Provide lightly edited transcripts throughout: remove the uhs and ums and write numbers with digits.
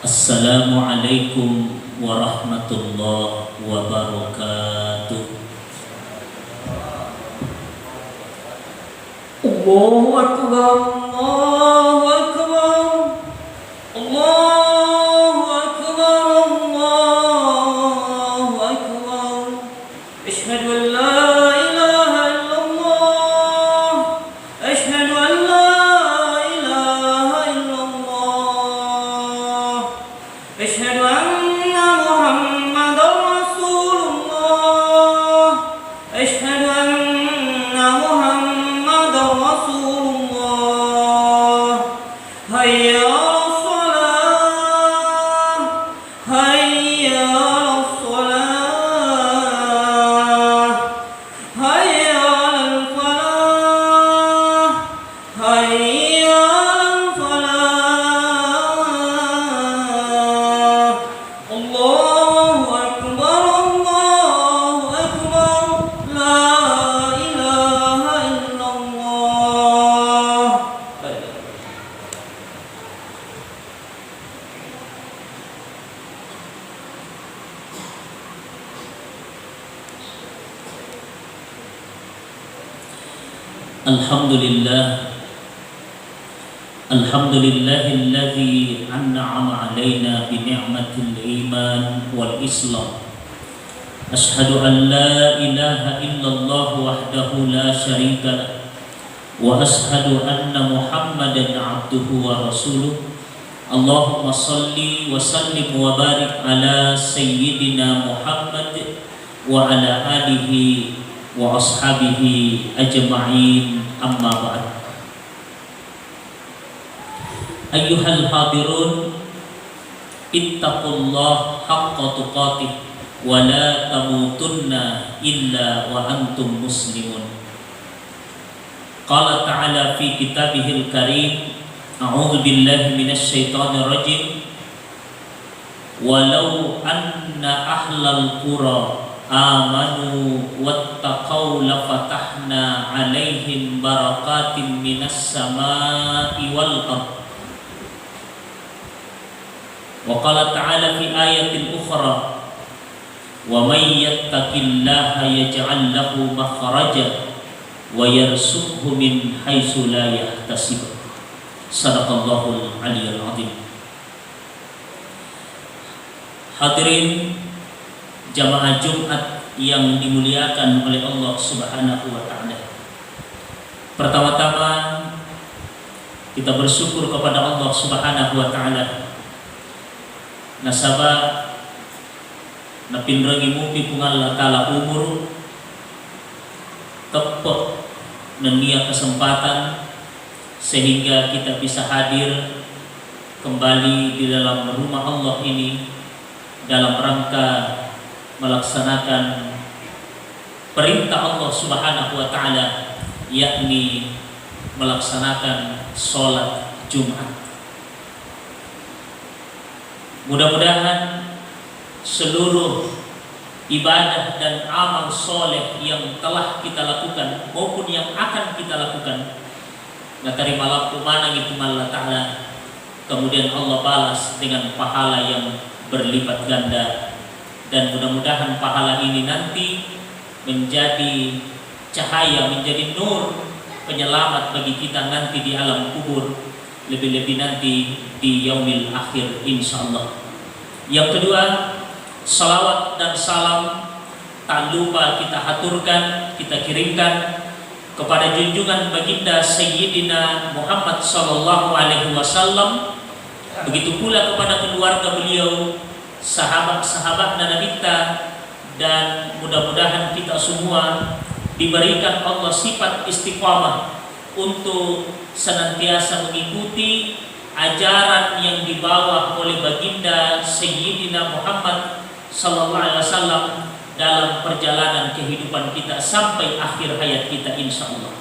Assalamualaikum warahmatullahi wabarakatuh. Allahu Akbar, Allahu Akbar, Allahu Akbar, Allahu Akbar. Asyhadu an la ilaha illallah, asyhadu an la ilaha illallah, asyhadu anna Muhammadar Rasulullah, asyhadu anna Muhammadar Rasulullah. Hayya 'alas shalah, hayya 'alas shalah, hayya 'alal falah, hayya 'alal falah. Allahu Akbar, Allahu Akbar, la ilaha illallah. Alhamdulillah, alhamdulillahilladzi an'ama 'alaina bi ni'matil iman wal islam. Asyhadu an la ilaha illallah wahdahu la syarika lah, wa asyhadu anna Muhammadan 'abduhu wa rasuluh. Allahumma shalli wa sallim wa barik ala sayyidina Muhammad wa ala alihi wa ashabihi ajma'in, amma ba'd. Ayyuhal hadirun, ittaqullah haqqa tuqatih wa la tamutunna illa wa antum muslimun. Qala ta'ala fi kitabihil karim, a'udzu billahi minasy syaithanir rajim. Walau anna ahlal qura amanu wattaqau lafatahna alaihim barakatin minas samai wal ardh. Wa qala ta'ala fi ayatin ukhra, wa may yattaqillaha yaj'al lahu makhraja wa yarzuqhu min haitsu la yahtasib. Shadaqallahul aliyyul azim. Hadirin jamaah Jumat yang dimuliakan oleh Allah Subhanahu wa taala. Pertama-tama kita bersyukur kepada Allah Subhanahu wa taala. Nasabah napinrangi mupi kung Allah taala umur tepat nenia kesempatan sehingga kita bisa hadir kembali di dalam rumah Allah ini dalam rangka melaksanakan perintah Allah Subhanahu wa taala, yakni melaksanakan sholat Jumat. Mudah-mudahan seluruh ibadah dan amal soleh yang telah kita lakukan maupun yang akan kita lakukan, nakari malapku mana gitu Allah Ta'ala, kemudian Allah balas dengan pahala yang berlipat ganda. Dan mudah-mudahan pahala ini nanti menjadi cahaya, menjadi nur penyelamat bagi kita nanti di alam kubur, lebih-lebih nanti di yaumil akhir insyaallah. Yang kedua, salawat dan salam tak lupa kita haturkan, kita kirimkan kepada junjungan baginda Sayyidina Muhammad sallallahu alaihi wasallam. Begitu pula kepada keluarga beliau, sahabat-sahabat dan kita, dan mudah-mudahan kita semua diberikan Allah sifat istiqamah untuk senantiasa mengikuti ajaran yang dibawa oleh baginda Sayyidina Muhammad sallallahu alaihi wasallam dalam perjalanan kehidupan kita sampai akhir hayat kita insyaallah.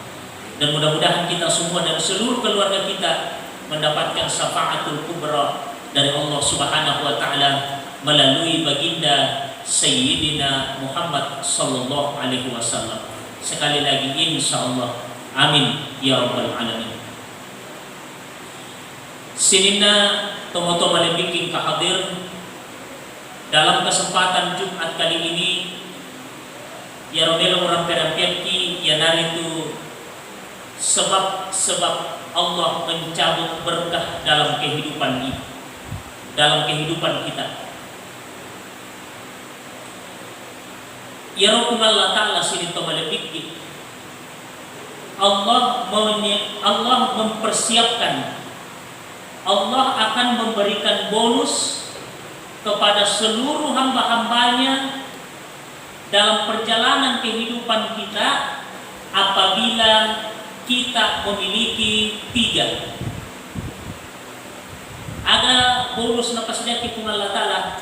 Dan mudah-mudahan kita semua dan seluruh keluarga kita mendapatkan syafaatul kubra dari Allah Subhanahu wa taala melalui baginda Sayyidina Muhammad sallallahu alaihi wasallam. Sekali lagi insyaallah, amin ya rabbal alamin. Sinina tomo-tomo bikin kahadir dalam kesempatan Jumat kali ini, ya Romelo orang perampiaki ya nari itu sebab Allah mencabut berkah dalam kehidupan ini, dalam kehidupan kita. Ya Rabbullah Ta'ala sini tomalebiki Allah mempersiapkan, Allah akan memberikan bonus kepada seluruh hamba-hambanya dalam perjalanan kehidupan kita apabila kita memiliki 3. Ada bonus na pasidaki kung Allah Ta'ala.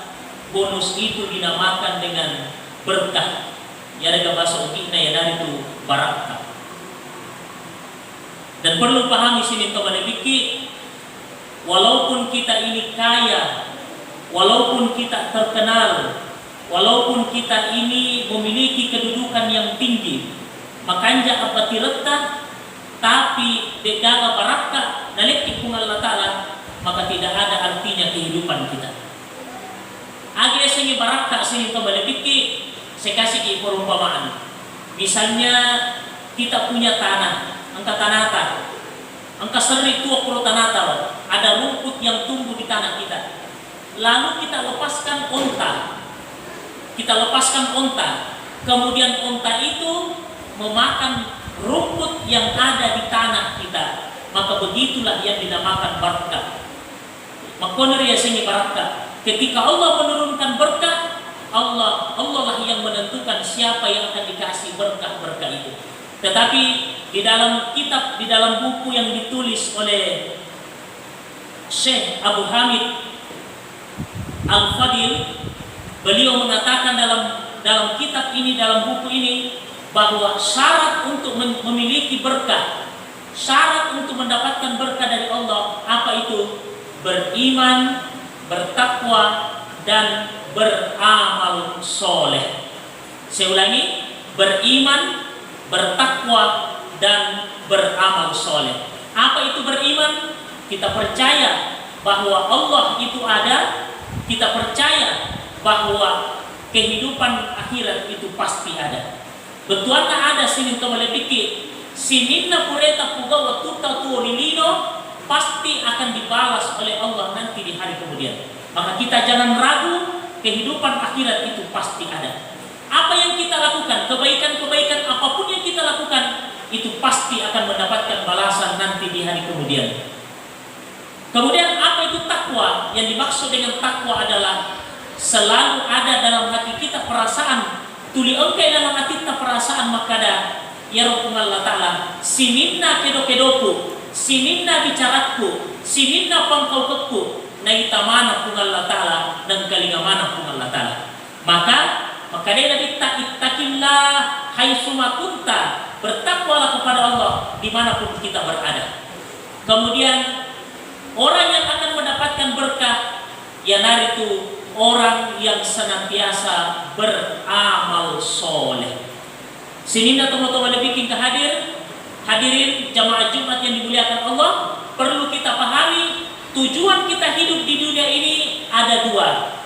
Bonus itu dinamakan dengan berkah. Ya ada bahasa utik na ya dari itu barakah. Dan perlu pahami sini teman biki, walaupun kita ini kaya, walaupun kita terkenal, walaupun kita ini memiliki kedudukan yang tinggi, makanya apa tireta, tapi dedaga barakah naliki kung Allah Ta'ala, maka tidak ada artinya kehidupan kita. Agi sini barakah sini teman biki, saya kasih perumpamaan. Misalnya kita punya tanah, angka tanata, angka seri tua puluh tanata, ada rumput yang tumbuh di tanah kita. Lalu kita lepaskan onta, kemudian onta itu memakan rumput yang ada di tanah kita, maka begitulah yang dinamakan berkah. Makoner ya sini berkah. Ketika Allah menurunkan berkah, Allah lah yang menentukan siapa yang akan dikasih berkah-berkah itu. Tetapi di dalam kitab, di dalam buku yang ditulis oleh Syekh Abu Hamid Al-Fadil, beliau mengatakan dalam kitab ini, dalam buku ini, bahwa syarat untuk memiliki berkah, syarat untuk mendapatkan berkah dari Allah, apa itu? Beriman, bertakwa, dan beramal soleh. Saya ulangi, beriman, bertakwa, dan beramal soleh. Apa itu beriman? Kita percaya bahwa Allah itu ada, kita percaya bahwa kehidupan akhirat itu pasti ada. Betuana ada sinin tomalepiki, sininna pureta pugawa tuta tuolilino, pasti akan dibalas oleh Allah nanti di hari kemudian. Maka kita jangan ragu, kehidupan akhirat itu pasti ada. Apa yang kita lakukan, kebaikan-kebaikan apapun yang kita lakukan, itu pasti akan mendapatkan balasan nanti di hari kemudian. Kemudian apa itu takwa? Yang dimaksud dengan takwa adalah selalu ada dalam hati kita perasaan, tuli engkai dalam hati kita perasaan makada ya Rabbullah Ta'ala, sininna kedokedoku, sininna bicaraku, sininna pangkaukeku, na itamana kung Allah Ta'ala, dan kalingamana kung Allah Ta'ala. Maka dia nabi ittaqillah haitsuma kunta, bertakwalah kepada Allah dimanapun kita berada. Kemudian orang yang akan mendapatkan berkah, ya nari itu orang yang senantiasa beramal soleh. Sininda teman-teman bikin hadirin jamaah Jumat yang dimuliakan Allah, perlu kita pahami tujuan kita hidup di dunia ini ada 2.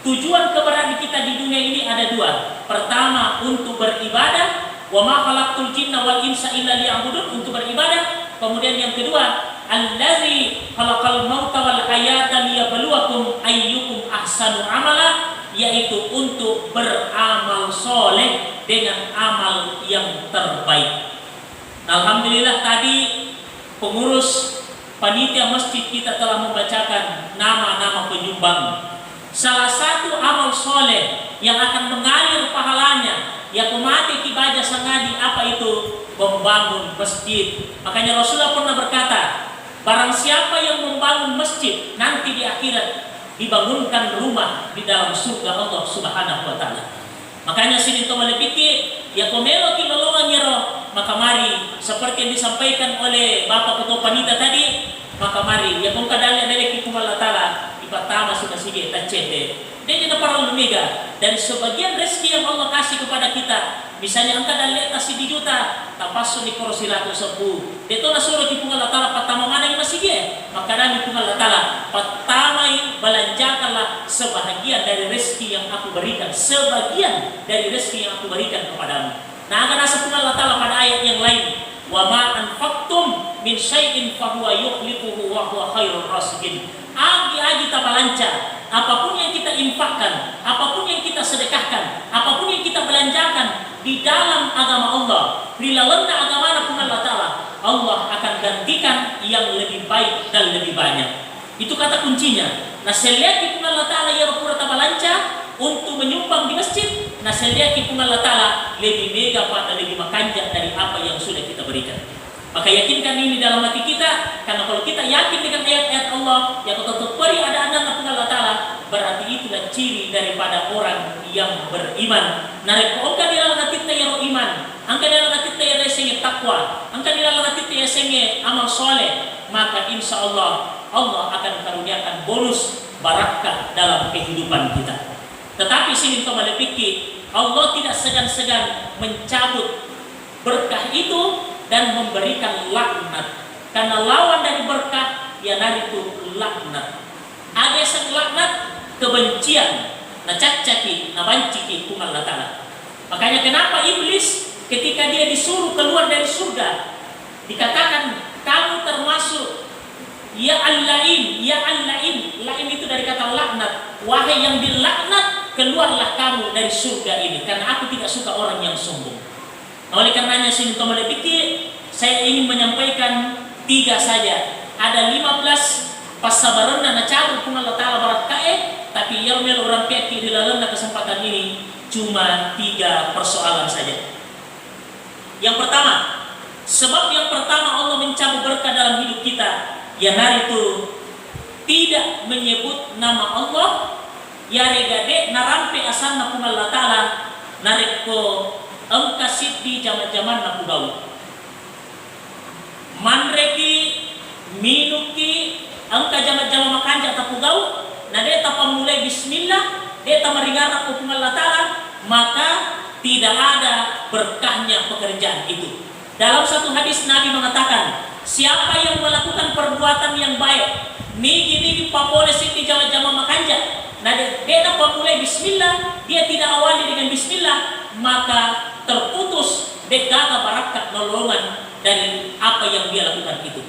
Tujuan keberadaan kita di dunia ini ada 2. Pertama, untuk beribadah, wa ma khalaqtul jinna wal insa illa liya'budun, untuk beribadah. Kemudian yang kedua, allazi khalaqal mauta wal hayata liyabluwakum ayyukum ahsanu amala, yaitu untuk beramal soleh dengan amal yang terbaik. Alhamdulillah tadi pengurus panitia masjid kita telah membacakan nama-nama penyumbang. Salah satu amal soleh yang akan mengalir pahalanya, ya kumati kibaja sangadi, apa itu? Membangun masjid. Makanya Rasulullah pernah berkata, barang siapa yang membangun masjid, nanti di akhirat dibangunkan rumah di dalam surga Allah Subhanahu wa Ta'ala. Makanya sini to malepiki, ya komelo kinolongan nyero, maka mari seperti yang disampaikan oleh Bapak Ketua Panitia tadi, maka mari ya kung kadali naleki kung Allah Ta'ala, ipatama suka sige tacete. Dia tidak para lumega. Dan sebagian rezeki yang Allah kasih kepada kita, misalnya angka daleta si di juta, tapaso ni korosilato sepu. Dito na suruh di pungal latala patama mana yang masih dia. Maka kami pungal latala patamai belanjakanlah sebahagian dari rezeki yang aku berikan, sebagian dari rezeki yang aku berikan kepadamu. Nah, akan asa pungal latala pada ayat yang lain. Wa ma anfaqtum min syai'in fahuwa yukhlifuhu wa huwa khairur raziqin. Agi-agi tabalanca, apapun yang kita infakkan, apapun yang kita sedekahkan, apapun yang kita belanjakan di dalam agama Allah, di dalam agama Allah Ta'ala, Allah akan gantikan yang lebih baik dan lebih banyak. Itu kata kuncinya. Nah, seliaki pun Allah Ta'ala ya pura tabalanca untuk menyumbang di masjid. Nah, seliaki pun Allah Ta'ala lebih mega dan lebih makanja dari apa yang sudah kita berikan. Maka yakinkan ini dalam hati kita, karena kalau kita yakin dengan ayat-ayat Allah yang tetap beri ada anak Allah Ta'ala, berarti itulah ciri daripada orang yang beriman. Narek angka di dalam hati kita yang iman, angka di dalam hati kita yang senge takwa, angka di dalam hati kita yang senge amal soleh, maka insya Allah Allah akan karuniakan bonus barakah dalam kehidupan kita. Tetapi sini kembali pikir, Allah tidak segan-segan mencabut berkah itu dan memberikan laknat. Karena lawan dari berkah ya dari itu laknat. Ada yang laknat kebencian, na cacaki, na banciki kumal latala. Makanya kenapa iblis ketika dia disuruh keluar dari surga dikatakan kamu termasuk ya al-lain, ya al-lain. Lain itu dari kata laknat. Wahai yang dilaknat, keluarlah kamu dari surga ini karena aku tidak suka orang yang sombong. Oleh karenanya sini kembali pikir, saya ingin menyampaikan 3 saja. Ada 15 pasabaran na cabut pun Allah Ta'ala barat kae, tapi yang orang pikir di dalam kesempatan ini cuma 3 persoalan saja. Yang pertama, sebab yang pertama Allah mencabut berkah dalam hidup kita, yang hari itu tidak menyebut nama Allah, ya regade narampe asanna pun Allah Ta'ala nareko engka siddi zaman-zaman na pugau. Manreki minuki engka zaman-zaman makanja ta pugau, na deta pamulai bismillah, deta maringara ko Allah Ta'ala, maka tidak ada berkahnya pekerjaan itu. Dalam satu hadis Nabi mengatakan, siapa yang melakukan perbuatan yang baik, nigi papole siddi zaman-zaman makanja, na deta pamulai bismillah, dia tidak awali dengan bismillah, maka terputus dekada barakat nolongan dari apa yang dia lakukan itu.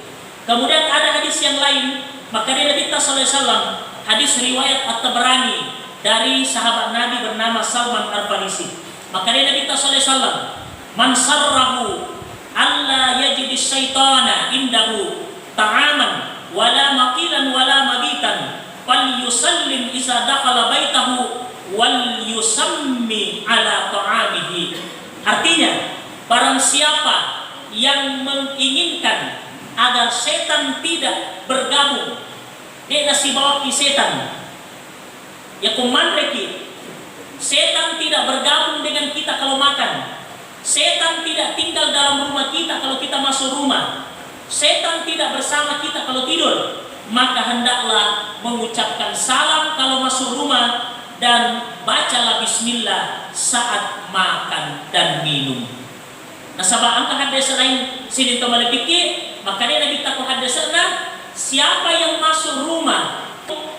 Kemudian ada hadis yang lain, maka Nabi sallallahu alaihi wasallam, hadis riwayat At-Tabrani dari sahabat Nabi bernama Salman Al-Farisi. Maka Nabi sallallahu alaihi wasallam, man sarrahu alla yajid syaitana indahu ta'aman wala maqilan wala mabitan fal yusallim isa dakhala baitahu wal yusammi ala ta'amihi. Artinya, barang siapa yang menginginkan agar setan tidak bergabung, dia kasih bawa ki setan. Ya kumandreki, setan tidak bergabung dengan kita kalau makan. Setan tidak tinggal dalam rumah kita kalau kita masuk rumah. Setan tidak bersama kita kalau tidur. Maka hendaklah mengucapkan salam kalau masuk rumah dan bacalah bismillah saat makan dan minum. Nah, sabab angka hadis lain sini kembali pikir, makanya Nabi takut hadisnya, siapa yang masuk rumah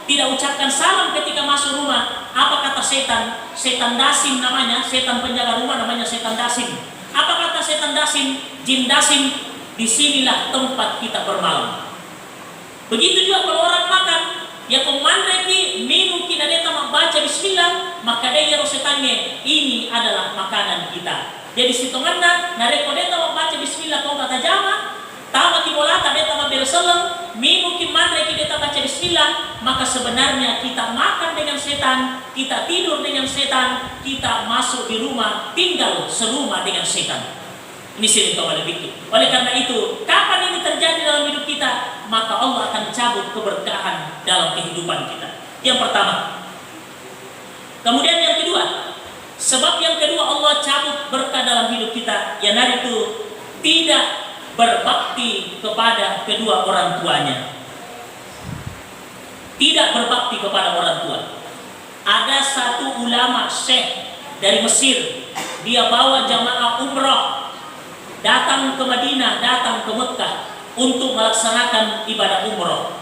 tidak ucapkan salam ketika masuk rumah, apa kata setan? Setan dasim namanya, setan penjaga rumah namanya setan dasim. Apa kata setan dasim? Jin dasim, disinilah tempat kita bermalam. Begitu juga kalau orang makan, ya komandreki minum kita deta membaca bismillah, maka dia harus setannya ini adalah makanan kita. Jadi sitonganna nareko deta membaca bismillah kau kata jama, tama kibolata deta maberselem, minum kimandreki deta baca bismillah, maka sebenarnya kita makan dengan setan, kita tidur dengan setan, kita masuk di rumah tinggal serumah dengan setan. Ini sini kembali pikir. Oleh karena itu, kapan ini terjadi dalam hidup kita, maka Allah akan cabut keberkahan dalam kehidupan kita. Yang pertama. Kemudian yang kedua, sebab yang kedua Allah cabut berkah dalam hidup kita, yang itu tidak berbakti kepada kedua orang tuanya. tidak berbakti kepada orang tua. Ada satu ulama syekh dari Mesir, dia bawa jamaah umrah datang ke Madinah, datang ke Mekah untuk melaksanakan ibadah umrah.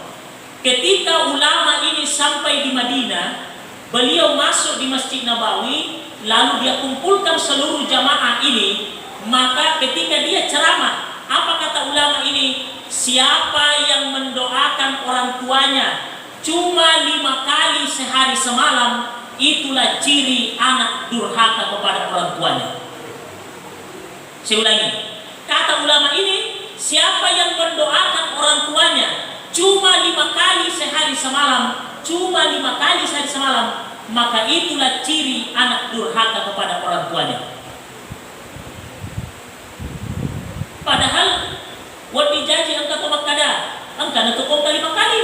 Ketika ulama ini sampai di Madinah, beliau masuk di Masjid Nabawi, lalu dia kumpulkan seluruh jamaah ini. Maka ketika dia ceramah, apa kata ulama ini? Siapa yang mendoakan orang tuanya cuma 5 kali sehari semalam, itulah ciri anak durhaka kepada orang tuanya. Saya ulangi, kata ulama ini, siapa yang mendoakan orang tuanya cuma 5 kali sehari semalam, cuma 5 kali sehari semalam, maka itulah ciri anak durhaka kepada orang tuanya. Padahal wadi janji engkau tomat kada, engkau nutukung 5 kali.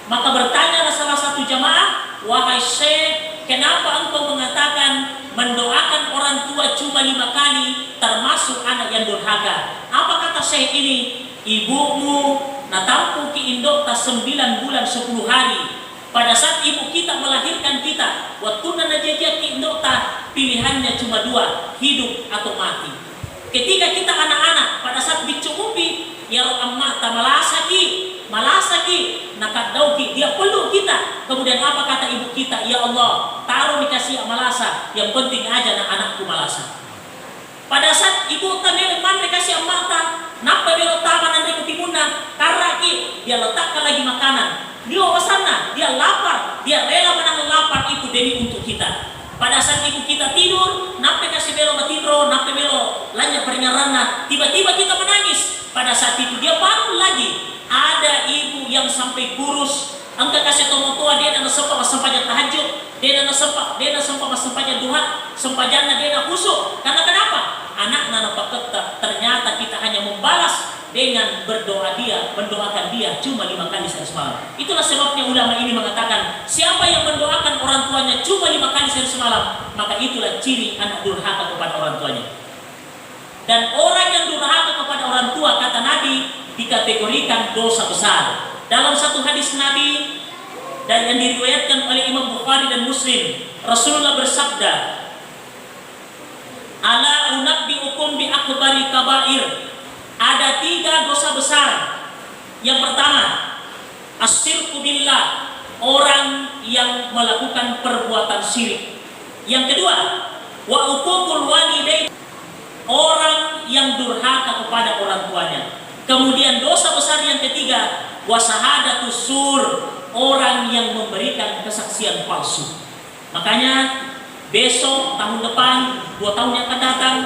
Maka bertanya salah satu jamaah, wahai syekh, kenapa engkau mengatakan mendoakan orang tua cuma 5 kali termasuk anak yang durhaka? Apa kata syekh ini? Ibumu natampu ki indok ta 9 bulan 10 hari. Pada saat ibu kita melahirkan kita, waktu najajia ki indok ta pilihannya cuma 2, hidup atau mati. Ketika kita anak-anak, pada saat bicumumpi, ya amma ta malasaki, nakadauki, dia peluk kita. Kemudian apa kata ibu kita? Ya Allah, taruh dikasih malasa, yang penting aja anak-anakku malasa. Pada saat ibu ta memang dikasih amata, napa belok taman nanti ketimunan, karena dia letakkan lagi makanan. Dia wasana, dia lapar, dia rela menang lapar itu demi untuk kita. Pada saat ibu kita tidur, nape kasih belo matidro, nape belo lanjut pernyaranna, tiba-tiba kita menangis. Pada saat itu dia bangun lagi. Ada ibu yang sampai kurus, engkau kasih tomotoa dia dan sempat sampainya tahajud, dia dan sempat sampainya duha, sampainya dia khusuk. Karena kenapa? Anak nana paketa, ternyata kita hanya membalas dengan mendoakan dia cuma 5 kali sehari semalam. Itulah sebabnya ulama ini mengatakan, siapa yang mendoakan orang tuanya cuma 5 kali sehari semalam, maka itulah ciri anak durhaka kepada orang tuanya. Dan orang yang durhaka kepada orang tua, kata Nabi, dikategorikan dosa besar. Dalam satu hadis Nabi dan yang diriwayatkan oleh Imam Bukhari dan Muslim, Rasulullah bersabda, ala unabbiukum bi akbari kabair. Ada 3 dosa besar. Yang pertama, asyirku billah, orang yang melakukan perbuatan syirik. Yang kedua, wa uququl walidain, orang yang durhaka kepada orang tuanya. Kemudian dosa besar yang ketiga, wa syahadatus sur, orang yang memberikan kesaksian palsu. Makanya besok, tahun depan, 2 tahun yang akan datang,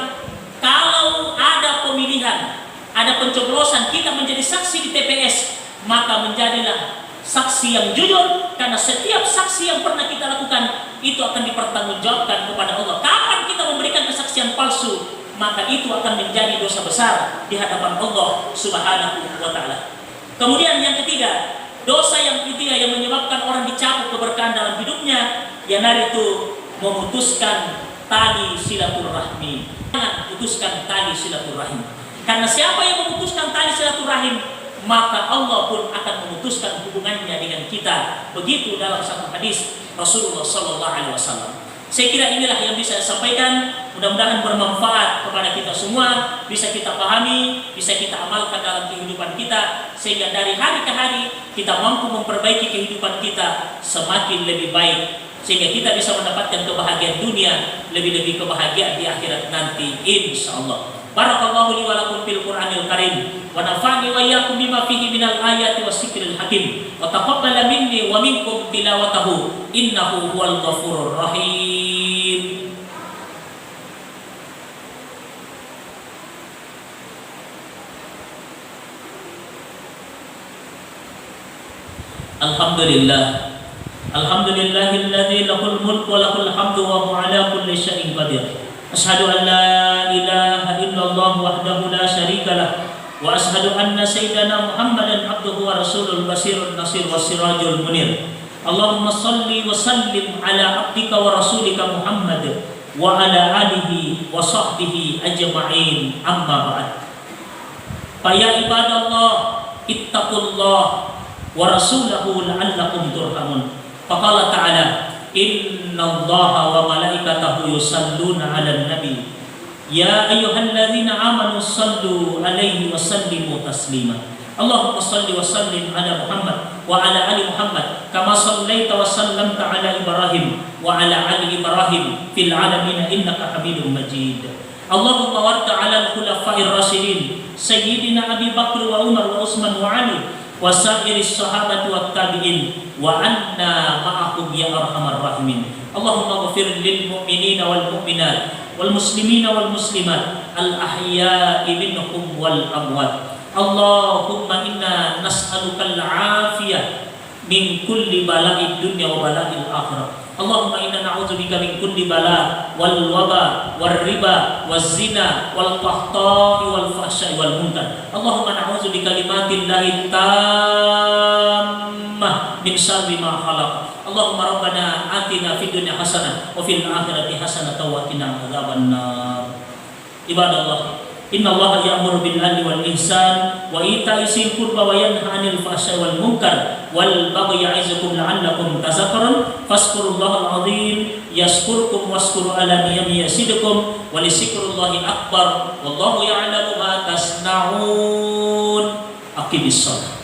kalau ada pemilihan, ada pencoblosan, kita menjadi saksi di TPS, maka menjadilah saksi yang jujur, karena setiap saksi yang pernah kita lakukan itu akan dipertanggungjawabkan kepada Allah. Kapan kita memberikan kesaksian palsu, maka itu akan menjadi dosa besar di hadapan Allah Subhanahu wa Ta'ala. Kemudian yang ketiga, dosa yang ketiga yang menyebabkan orang dicabut keberkahan dalam hidupnya, yaitu memutuskan tali silaturahmi. Jangan putuskan tali silaturahim. Karena siapa yang memutuskan tali silaturahim, maka Allah pun akan memutuskan hubungannya dengan kita. Begitu dalam satu hadis Rasulullah Sallallahu Alaihi Wasallam. Saya kira inilah yang bisa saya sampaikan. Mudah-mudahan bermanfaat kepada kita semua, bisa kita pahami, bisa kita amalkan dalam kehidupan kita, sehingga dari hari ke hari kita mampu memperbaiki kehidupan kita semakin lebih baik, sehingga kita bisa mendapatkan kebahagiaan dunia, lebih-lebih kebahagiaan di akhirat nanti, insyaallah. Barakallahu li wa lakum fil Qur'anil Karim wa nafa'ni wa iyyakum bima fihi minal ayati wasikril hakim wa taqabbala minni wa minkum tilawatahu innahu huwal ghafurur rahim. Alhamdulillah, alhamdulillahilladzi lahul mulku wa lahul hamdu wa huwa ala kulli syai'in qadir. Asyhadu an la ilaha illallah wahdahu la syarika lah wa asyhadu anna sayyidana Muhammadan abduhu wa rasulul basirun nasir wasirajul munir. Allahumma salli wa sallim ala abdika wa rasulika Muhammad wa ala alihi wa sahbihi ajma'in, amma ba'd. Fa ya ibadallah ittaqullah wa rasulahu la'allakum turhamun. Faqala ta'ala, innallaha wa malaikatahu yusalluna 'alan nabi ya ayyuhalladzina amanu sallu 'alaihi wa sallimu taslima. Allahumma salli wa sallim ala Muhammad wa ala ali Muhammad kama sallaita wa sallamta ala Ibrahim wa ala ali Ibrahim fil alamin innaka Hamidum Majid. Allahumma warda ala al-khulafa'ir rasyidin sayyidina Abi Bakr wa Umar wa Utsman wa Ali wa sa'iris sahabati wat tabi'in wa anna ma'ahum ya arhamar rahimin. Allahumma ighfir lil mu'minina wal mu'minat wal muslimina wal muslimat al ahya'i minhum wal amwat. Allahumma inna nas'aluka al-'afiyah min kulli bala'id dunya wa bala'il akhirah. Allahumma inna na'udzubika min kulli bala' wal waba wal riba waz zina wal qahta'i wal fahsya'i wal munkar. Allahumma na'udzubika kalimatillahi tammah min syarri ma khalaq. Allahumma rabbana atina fid dunya hasanah wa fil akhirati hasanah wa qina adzabannar. Ibadallah, innallaha ya'muru bil 'adli wal ihsan wa ita'i dzil qurba wa yanha 'anil fahsya'i wal munkar wal baghi ya'izukum la'allakum tadhakkarun. Fazkurullahal 'azim yashkurkum washkuru 'ala ni'amihi yazidukum wa lidzikrillahi akbar wallahu ya'lamu ma tasna'un. Aqimis shalah.